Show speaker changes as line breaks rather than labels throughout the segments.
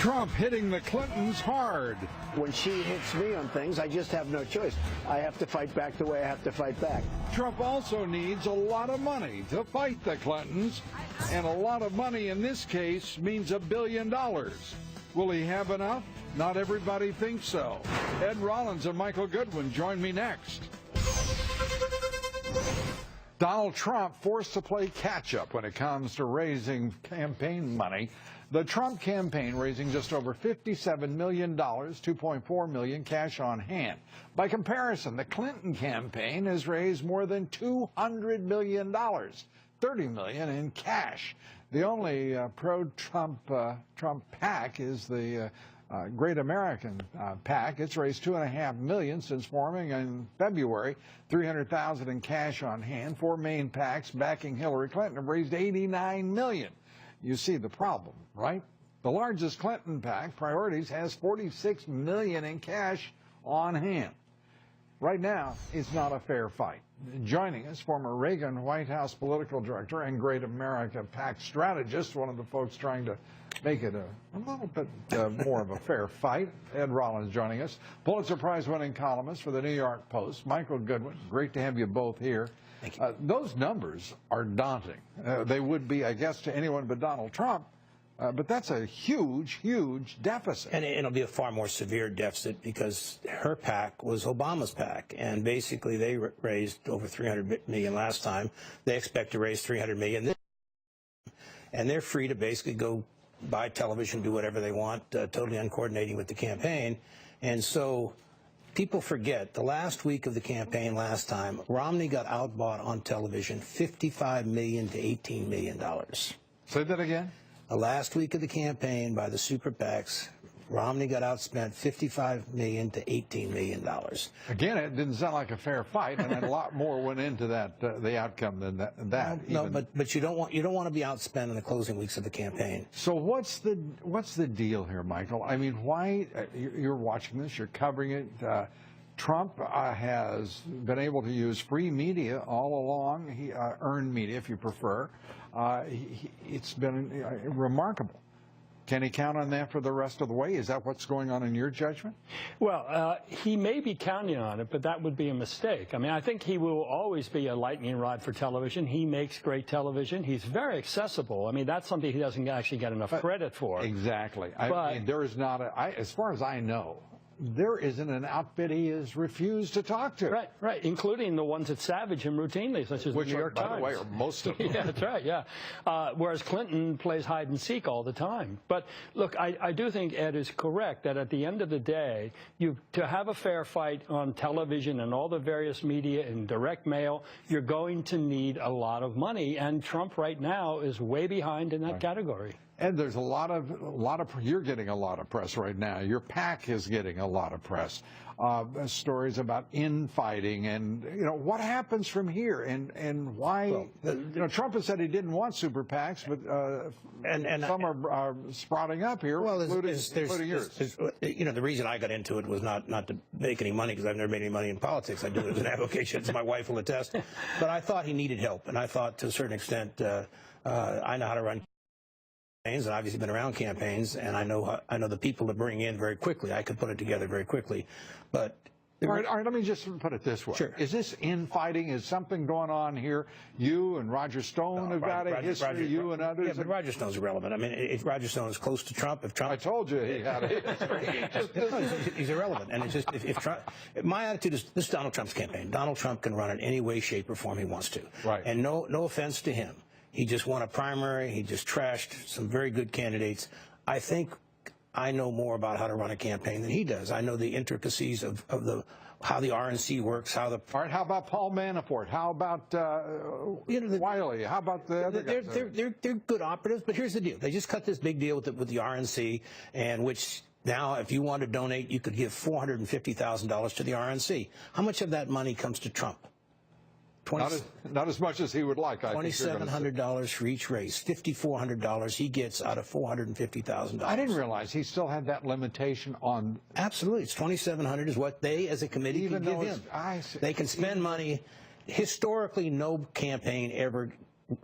Trump hitting the Clintons hard.
When she hits me on things, I just have no choice. I have to fight back the way I have to fight back.
Trump also needs a lot of money to fight the Clintons, and a lot of money in this case means $1 billion. Will he have enough? Not everybody thinks so. Ed Rollins and Michael Goodwin join me next. Donald Trump forced to play catch-up when it comes to raising campaign money. The Trump campaign raising just over $57 million, $2.4 million cash on hand. By comparison, the Clinton campaign has raised more than $200 million, $30 million in cash. The only pro-Trump PAC is the Great American PAC. It's raised $2.5 million since forming in February, $300,000 in cash on hand. Four main PACs backing Hillary Clinton have raised $89 million. You see the problem, right? The largest Clinton PAC, Priorities, has $46 million in cash on hand. Right now, it's not a fair fight. Joining us, former Reagan White House political director and Great America PAC strategist, one of the folks trying to make it a little bit more of a fair fight. Ed Rollins joining us, Pulitzer Prize-winning columnist for the New York Post. Michael Goodwin, great to have you both here.
Thank you.
Those numbers are daunting. They would be, I guess, to anyone but Donald Trump. But that's a huge, huge deficit.
And it'll be a far more severe deficit because her PAC was Obama's PAC. And basically they raised over $300 million last time. They expect to raise $300 million this time. And they're free to basically go buy television, do whatever they want, totally uncoordinating with the campaign. And so people forget, the last week of the campaign last time, Romney got outbought on television $55 million to $18 million.
Say that again?
The last week of the campaign by the super PACs, Romney got outspent $55 million to $18 million.
Again, it didn't sound like a fair fight, and a lot more went into that the outcome than that.
No, but you don't want to be outspent in the closing weeks of the campaign.
So what's the deal here, Michael? I mean, why you're watching this, you're covering it. Trump has been able to use free media all along, earned media, if you prefer. It's been remarkable. Can he count on that for the rest of the way? Is that what's going on in your judgment?
Well, he may be counting on it, but that would be a mistake. I mean, I think he will always be a lightning rod for television. He makes great television. He's very accessible. I mean, that's something he doesn't actually get enough credit for.
Exactly. I mean, there is not as far as I know, there isn't an outfit he has refused to talk to.
Right, including the ones that savage him routinely, such as the New York Times.
By the way, are most of them.
Yeah, that's right, yeah. Whereas Clinton plays hide and seek all the time. But look, I do think Ed is correct that at the end of the day, to have a fair fight on television and all the various media and direct mail, you're going to need a lot of money, and Trump right now is way behind in that category.
And there's a lot of you're getting a lot of press right now. Your PAC is getting a lot of press. Stories about infighting and what happens from here and why. Well, Trump has said he didn't want super PACs, but and some are sprouting up here, including yours.
The reason I got into it was not to make any money, because I've never made any money in politics. I do it as an avocation, so my wife will attest. But I thought he needed help, and I thought to a certain extent I know how to run campaigns, and obviously been around campaigns, and I know the people to bring in very quickly. I could put it together very quickly, but
all right, let me just put it this way.
Sure.
Is this infighting? Is something going on here? You and Roger Stone have got a history, you and others.
Yeah, but Roger Stone's irrelevant. I mean, if Roger Stone is close to Trump, if Trump...
I told you he had a history.
He's irrelevant. And it's just, if Trump... My attitude is, this is Donald Trump's campaign. Donald Trump can run in any way, shape, or form he wants to.
Right.
And no offense to him. He just won a primary. He just trashed some very good candidates. I think I know more about how to run a campaign than he does. I know the intricacies of how the RNC works, how the...
All right, how about Paul Manafort? How about Wiley? How about the other guys?
They're good operatives, but here's the deal. They just cut this big deal with the RNC, and which... Now, if you want to donate, you could give $450,000 to the RNC. How much of that money comes to Trump?
Not as much as he would like.
$2,700 for each race. $5,400 he gets out of $450,000.
I didn't realize he still had that limitation on.
Absolutely, it's $2,700 is what they, as a committee, can give him. They can spend money. Historically, no campaign ever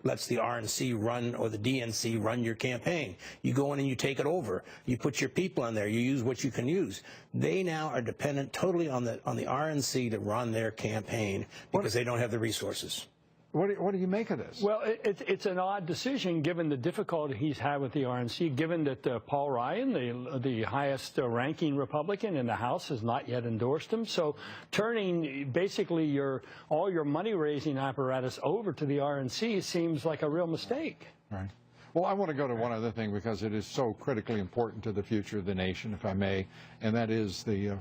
lets the RNC run or the DNC run your campaign. You go in and you take it over. You put your people in there. You use what you can use. They now are dependent totally on the RNC to run their campaign because they don't have the resources.
What do you make of this?
Well, it's an odd decision given the difficulty he's had with the RNC, given that Paul Ryan, the highest ranking Republican in the House, has not yet endorsed him. So turning basically all your money-raising apparatus over to the RNC seems like a real mistake.
Right. Well, I want to go to one other thing because it is so critically important to the future of the nation, if I may, and that is the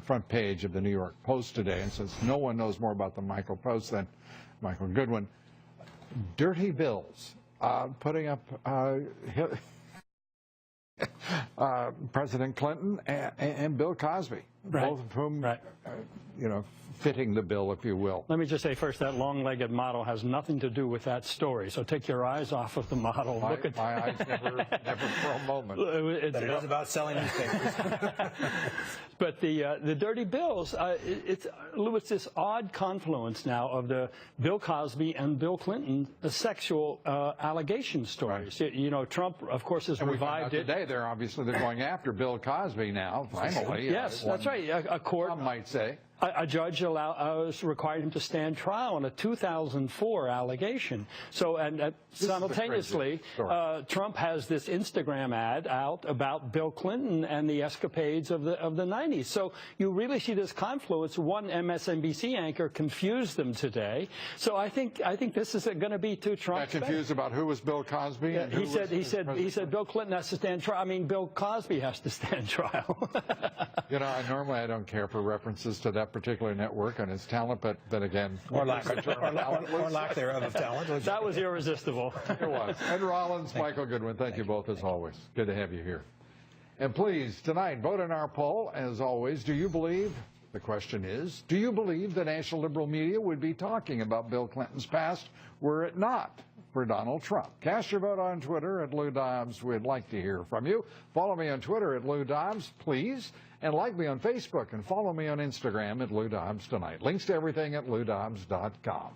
front page of the New York Post today. And since no one knows more about the Michael Post than Michael Goodwin, dirty bills, putting up President Clinton and Bill Cosby,
right.
Both of whom, fitting the bill, if you will.
Let me just say first, that long-legged model has nothing to do with that story. So take your eyes off of the model. Look at
my eyes never for a moment.
But it is about selling newspapers.
But the dirty bills, it's this odd confluence now of the Bill Cosby and Bill Clinton sexual allegation stories.
Right.
Trump, of course, has revived it.
Today, they're going after Bill Cosby now, finally.
Yes, that's right. A court,
some might say.
A judge required him to stand trial on a 2004 allegation. So, and simultaneously, Trump has this Instagram ad out about Bill Clinton and the escapades of the 90s. So you really see this confluence. One MSNBC anchor confused them today. So I think this is going to be to Trump.
Confused about who was Bill Cosby?
Yeah, he said Bill Clinton has to stand trial. I mean, Bill Cosby has to stand trial.
Normally I don't care for references to that particular network and its talent, but then again,
or lack thereof of talent.
That was irresistible.
It was. Ed Rollins, Michael Goodwin, thank you both as always. Good to have you here. And please, tonight, vote in our poll. As always, the question is, do you believe the national liberal media would be talking about Bill Clinton's past were it not for Donald Trump? Cast your vote on Twitter at Lou Dobbs. We'd like to hear from you. Follow me on Twitter at Lou Dobbs, please. And like me on Facebook and follow me on Instagram at Lou Dobbs Tonight. Links to everything at loudobbs.com.